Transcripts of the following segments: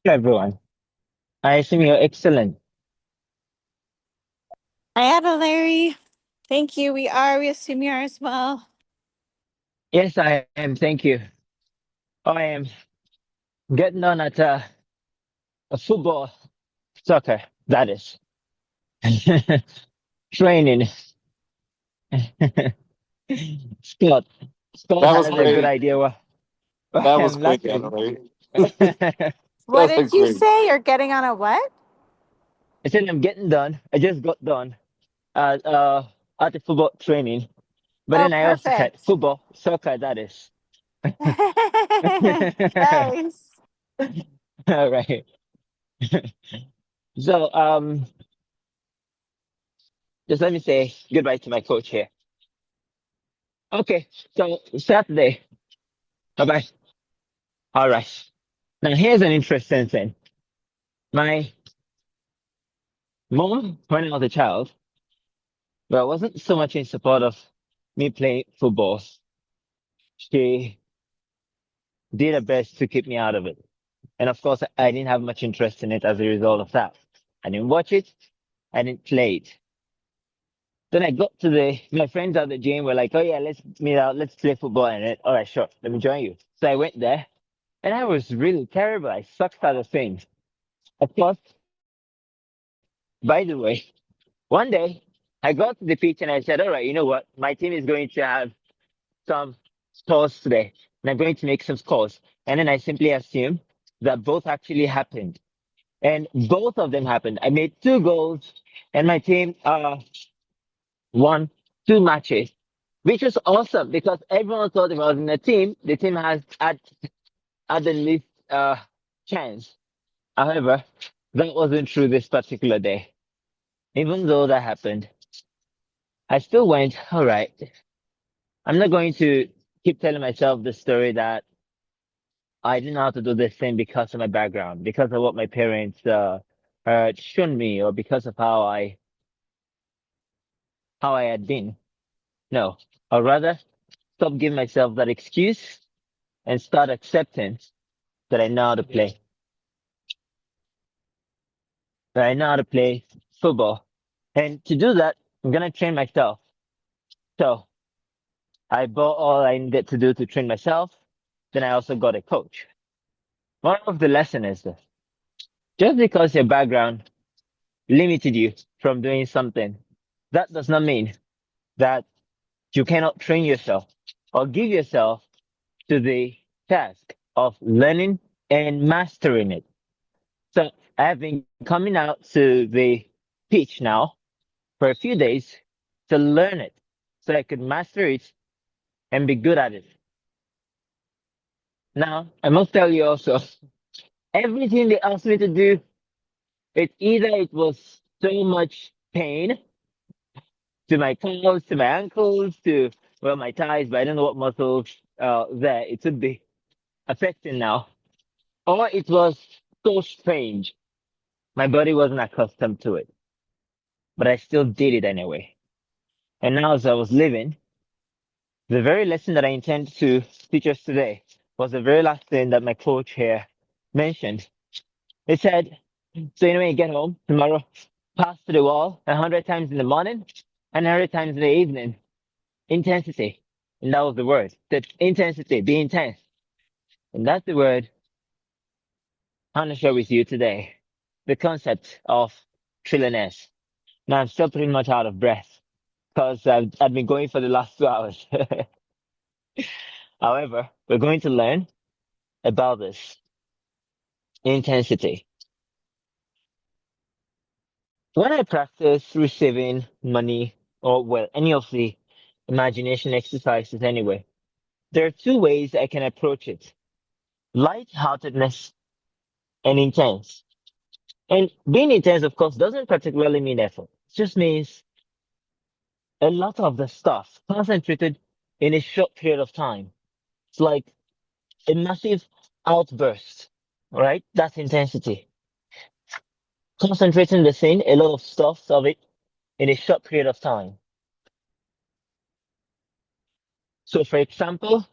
Hello, everyone. I assume you're excellent. Hi, Adelere. Thank you. We are. We assume you are as well. Yes, I am. Thank you. I am getting on at a football, soccer, that is. Training. Scott. Scott That was has a good great. idea why That was I'm great, laughing. Adelere. I What That was did you great. say? You're getting on a what? said I'm getting done. I just got done at, uh, at the football training. But Oh, then I also said perfect. football, soccer, that is. Nice. All right. So, just let me say goodbye to my coach here. Okay, so Saturday. Bye bye. All right. Now here's an interesting thing. My mom, when I was a child, well, wasn't so much in support of me playing football. She did her best to keep me out of it. And of course, I didn't have much interest in it as a result of that. I didn't watch it. I didn't play it. Then I got to my friends at the gym were like, oh yeah, let's meet out. Let's play football. And it, all right, sure. Let me join you. So I went there and I was really terrible. I sucked at the thing. Of course, by the way, one day, I got to the pitch and I said, all right, you know what? My team is going to have some scores today, and I'm going to make some scores. And then I simply assumed that both actually happened. And both of them happened. I made two goals, and my team won two matches, which was awesome because everyone thought if I was in a team, the team has had the least chance. However, that wasn't true this particular day. Even though that happened, I still went, all right, I'm not going to keep telling myself the story that I didn't know how to do this thing because of my background, because of what my parents shown me, or because of how I had been. No, or rather, stop giving myself that excuse and start accepting that I know how to play, that I know how to play football, and to do that, I'm gonna train myself. So I bought all I needed to do to train myself. Then I also got a coach. One of the lesson is this: just because your background limited you from doing something, that does not mean that you cannot train yourself or give yourself to the task of learning and mastering it. So I have been coming out to the pitch now for a few days to learn it so I could master it and be good at it. Now, I must tell you also, everything they asked me to do, it was so much pain to my calves, to my ankles, to well my thighs, but I don't know what muscles there it would be affecting now. Or it was so strange. My body wasn't accustomed to it, but I still did it anyway. And now as I was living, the very lesson that I intend to teach us today was the very last thing that my coach here mentioned. He said, so you know when you get home tomorrow, pass to the wall 100 times in the morning and 100 times in the evening. Intensity. And that was the word. The intensity, be intense. And that's the word I want to share with you today. The concept of trillionaires. Now I'm still pretty much out of breath because I've been going for the last 2 hours. However, we're going to learn about this intensity. When I practice receiving money or well, any of the imagination exercises anyway, there are two ways I can approach it. Lightheartedness and intense. And being intense, of course, doesn't particularly mean effort. It just means a lot of the stuff concentrated in a short period of time. It's like a massive outburst, right? That's intensity. Concentrating the thing, a lot of stuff of it in a short period of time. So, for example,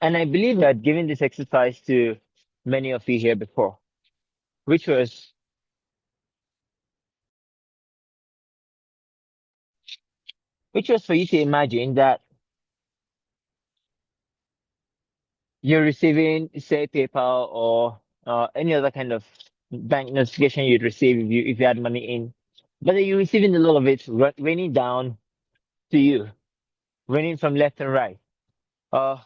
and I believe I've given this exercise to many of you here before. which was for you to imagine that you're receiving, say, PayPal or any other kind of bank notification you'd receive if you had money in, but then you're receiving a lot of it raining down to you, raining from left and right, uh,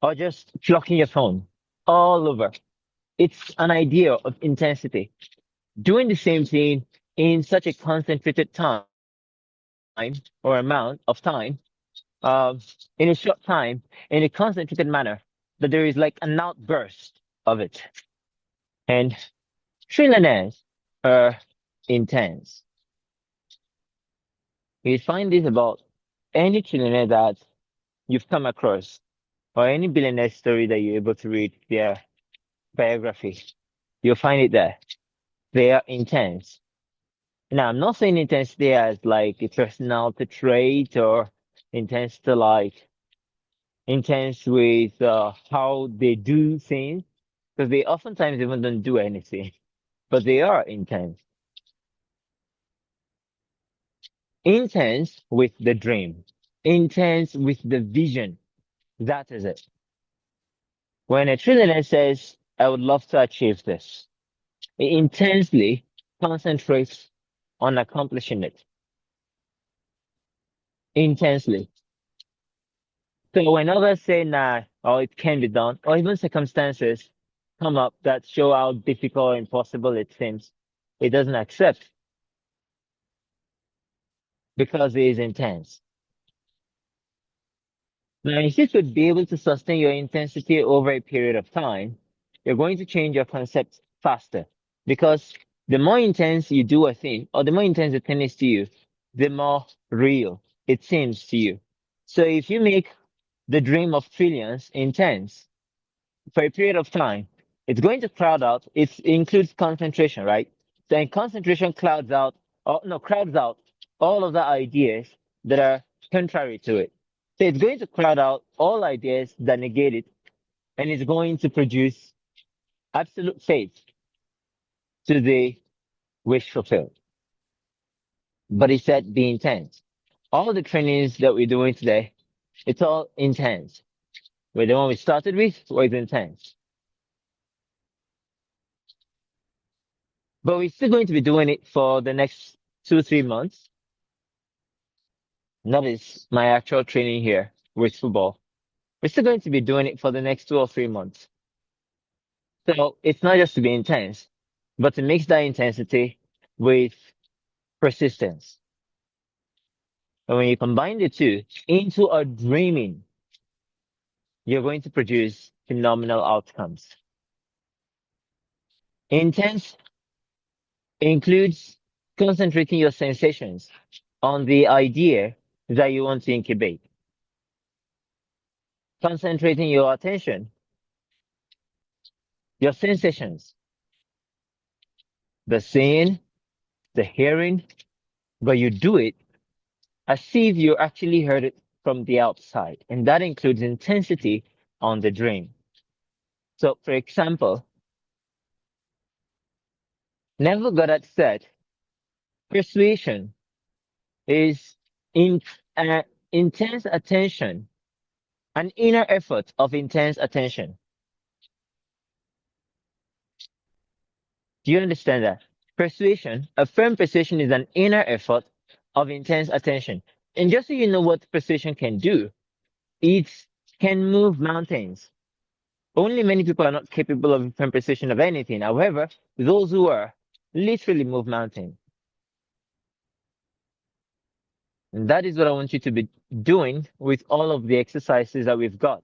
or just flocking your phone all over. It's an idea of intensity. Doing the same thing in such a concentrated time or amount of time, um, in a short time, in a concentrated manner, that there is like an outburst of it. And trillionaires are intense. You find this about any trillionaire that you've come across, or any billionaire story that you're able to read their biography. You'll find it there. They are intense. Now, I'm not saying intensity as like a personality trait or intense to like intense with how they do things, because they oftentimes even don't do anything, but they are intense. Intense with the dream, intense with the vision. That is it. When a trillionaire says, I would love to achieve this, he intensely concentrates on accomplishing it. Intensely. So when others say, nah, or it can be done, or even circumstances come up that show how difficult or impossible it seems, it doesn't accept because it is intense. Now, if you could be able to sustain your intensity over a period of time, you're going to change your concept faster because the more intense you do a thing, or the more intense the thing is to you, the more real it seems to you. So if you make the dream of trillions intense for a period of time, it's going to crowd out. It includes concentration, right? Then concentration clouds out, or no, crowds out all of the ideas that are contrary to it. So it's going to crowd out all ideas that negate it, and it's going to produce absolute faith to the wish fulfilled. But he said be intense. All the trainings that we're doing today, it's all intense. With the one we started with was intense. But we're still going to be doing it for the next 2, 3 months. That is my actual training here with football. We're still going to be doing it for the next 2 or 3 months. So it's not just to be intense, but to mix that intensity with persistence. And when you combine the two into a dreaming, you're going to produce phenomenal outcomes. Intense includes concentrating your sensations on the idea that you want to incubate, concentrating your attention, your sensations, the seeing, the hearing, but you do it as if you actually heard it from the outside. And that includes intensity on the dream. So, for example, Neville Goddard said, persuasion is in, intense attention, an inner effort of intense attention. Do you understand that? Persuasion, a firm persuasion is an inner effort of intense attention. And just so you know what persuasion can do, it can move mountains. Only many people are not capable of firm precision of anything. However, those who are literally move mountains. And that is what I want you to be doing with all of the exercises that we've got.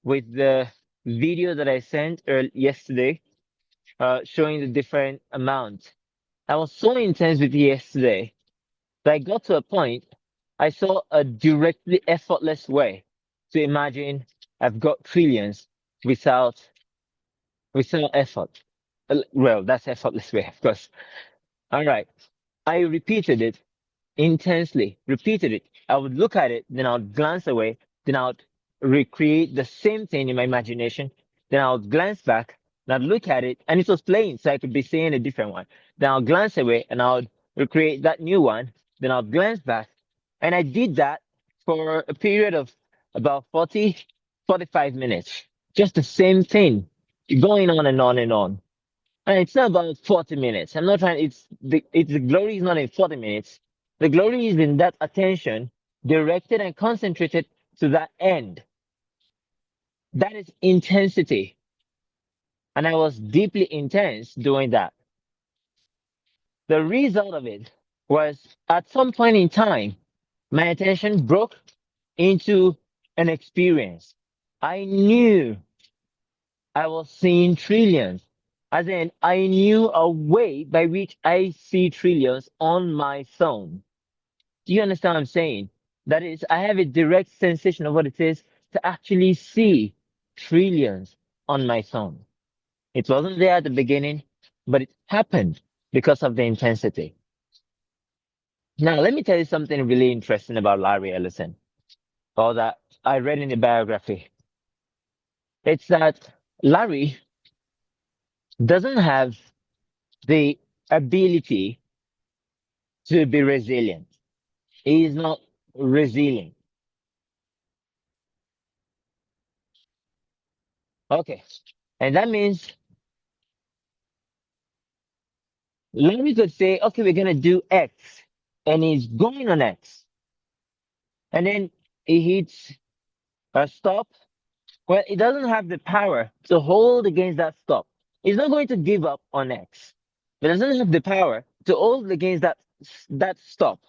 With the video that I sent yesterday, showing the different amounts. I was so intense with it yesterday that I got to a point, I saw a directly effortless way to imagine I've got trillions without effort. Well, that's effortless way, of course. All right. I repeated it intensely, repeated it. I would look at it, then I would glance away, then I would recreate the same thing in my imagination, then I would glance back, And I'd look at it and it was playing, so I could be seeing a different one. Then I'll glance away and I'll recreate that new one. Then I'll glance back. And I did that for a period of about 40, 45 minutes. Just the same thing, going on and on and on. And it's not about 40 minutes. I'm not trying, the glory is not in 40 minutes. The glory is in that attention directed and concentrated to that end. That is intensity. And I was deeply intense doing that. The result of it was at some point in time, my attention broke into an experience. I knew I was seeing trillions. As in, I knew a way by which I see trillions on my phone. Do you understand what I'm saying? That is, I have a direct sensation of what it is to actually see trillions on my phone. It wasn't there at the beginning, but it happened because of the intensity. Now, let me tell you something really interesting about Larry Ellison, or that I read in the biography. It's that Larry doesn't have the ability to be resilient. He is not resilient. Okay. And that means Larry could say, okay, we're going to do X. And he's going on X. And then he hits a stop. Well, he doesn't have the power to hold against that stop. He's not going to give up on X. He doesn't have the power to hold against that stop.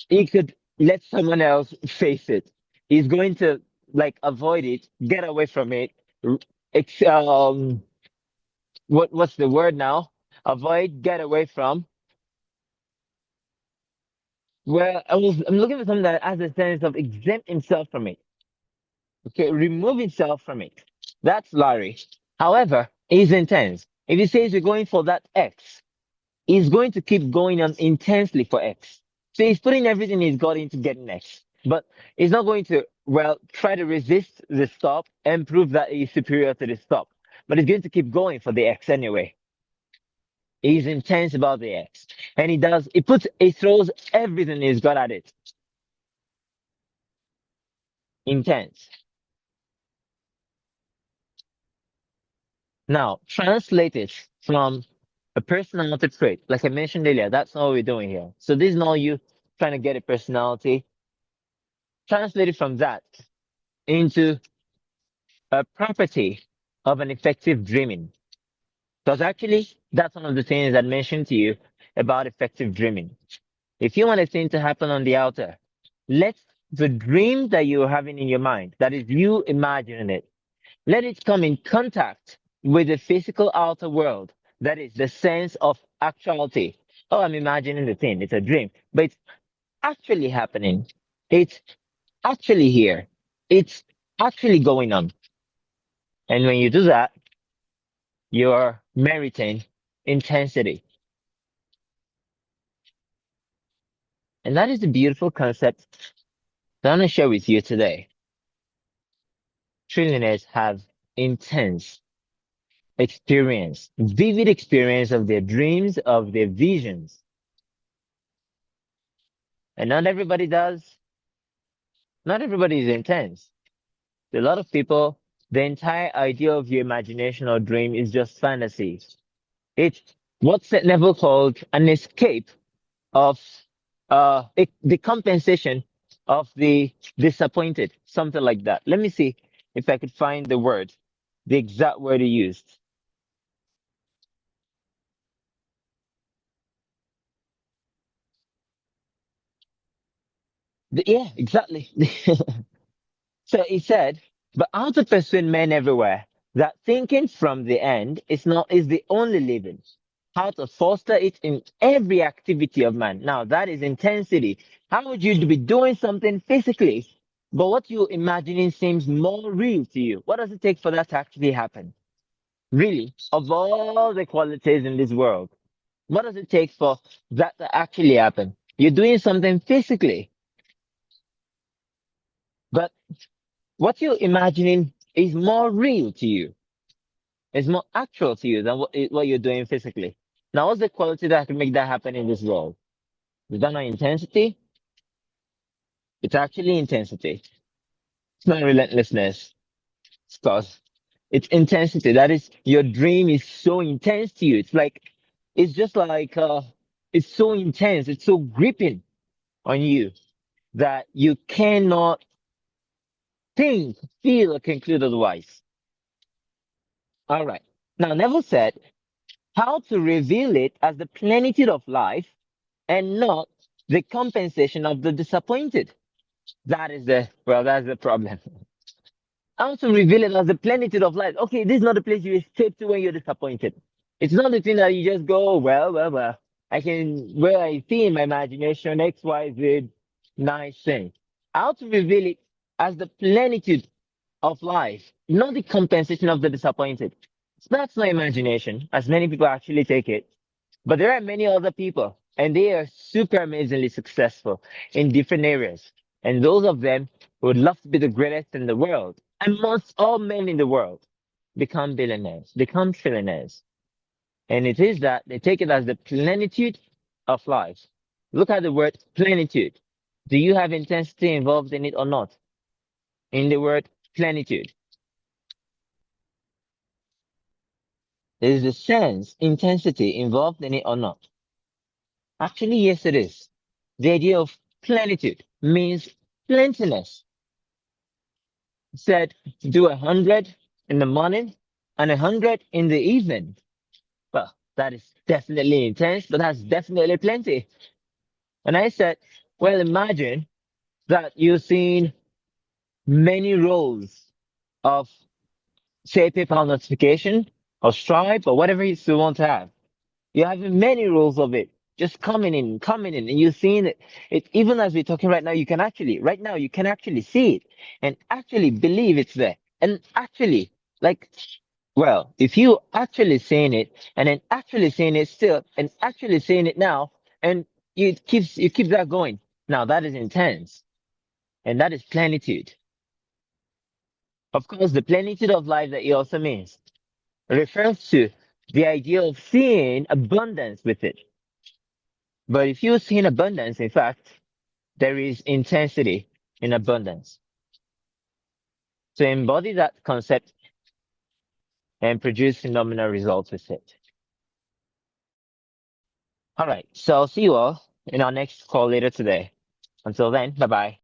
He could let someone else face it. He's going to like avoid it, get away from it. r- what's the word now? Avoid, get away from. Well, I'm looking for something that has a sense of exempt himself from it. Okay, remove himself from it. That's Larry. However, he's intense. If he says we're going for that X, he's going to keep going on intensely for X. So he's putting everything he's got into getting X. But he's not going to, well, try to resist the stop and prove that he's superior to the stop. But he's going to keep going for the X anyway. He's intense about the X. And he throws everything he's got at it. Intense. Now, translate it from a personality trait. Like I mentioned earlier, that's not what we're doing here. So this is not you trying to get a personality. Translate it from that into a property of an effective dreaming. Because actually, that's one of the things I mentioned to you about effective dreaming. If you want a thing to happen on the outer, let the dream that you're having in your mind, that is you imagining it, let it come in contact with the physical outer world. That is the sense of actuality. Oh, I'm imagining the thing. It's a dream, but it's actually happening. It's actually here. It's actually going on. And when you do that, you're meriting intensity. And that is the beautiful concept that I want to share with you today. Trillionaires have intense experience, vivid experience of their dreams, of their visions. And not everybody does. Not everybody is intense. A lot of people, the entire idea of your imagination or dream is just fantasy. It's what St. Neville called an escape of the compensation of the disappointed, something like that. Let me see if I could find the word, the exact word he used. Yeah, exactly. So he said, but how to persuade men everywhere that thinking from the end is the only living. How to foster it in every activity of man. Now that is intensity. How would you be doing something physically, but what you're imagining seems more real to you? What does it take for that to actually happen? Really, of all the qualities in this world, what does it take for that to actually happen? You're doing something physically, but what you're imagining is more real to you. It's more actual to you than what you're doing physically. Now, what's the quality that can make that happen in this world? Is that not intensity? It's actually intensity. It's not relentlessness. It's cause it's intensity. That is, your dream is so intense to you. It's just like, it's so intense. It's so gripping on you that you cannot think, feel, or conclude otherwise. All right. Now, Neville said how to reveal it as the plenitude of life and not the compensation of the disappointed. That's the problem. How to reveal it as the plenitude of life. Okay, this is not the place you escape to when you're disappointed. It's not the thing that you just go, well. Where I see in my imagination X, Y, Z, nice thing. How to reveal it as the plenitude of life, not the compensation of the disappointed. That's not imagination, as many people actually take it. But there are many other people, and they are super amazingly successful in different areas. And those of them who would love to be the greatest in the world, amongst all men in the world, become billionaires, become trillionaires. And it is that they take it as the plenitude of life. Look at the word plenitude. Do you have intensity involved in it or not? In the word plenitude, is the sense, intensity involved in it or not? Actually, yes, it is. The idea of plenitude means plentiness. It said do 100 in the morning and 100 in the evening. Well, that is definitely intense, but that's definitely plenty. And I said, well, imagine that you've seen many rows of, say, PayPal notification or Stripe or whatever you still want to have. You're having many rules of it just coming in, and you're seeing it. It even as we're talking right now, right now, you can actually see it and actually believe it's there. And actually, like, well, if you actually seeing it and then actually seeing it still and actually seeing it now, and you keep that going. Now that is intense, and that is plenitude. Of course, the plenitude of life that it also means refers to the idea of seeing abundance with it. But if you see in abundance, in fact, there is intensity in abundance. So embody that concept and produce phenomenal results with it. All right. So I'll see you all in our next call later today. Until then, bye bye.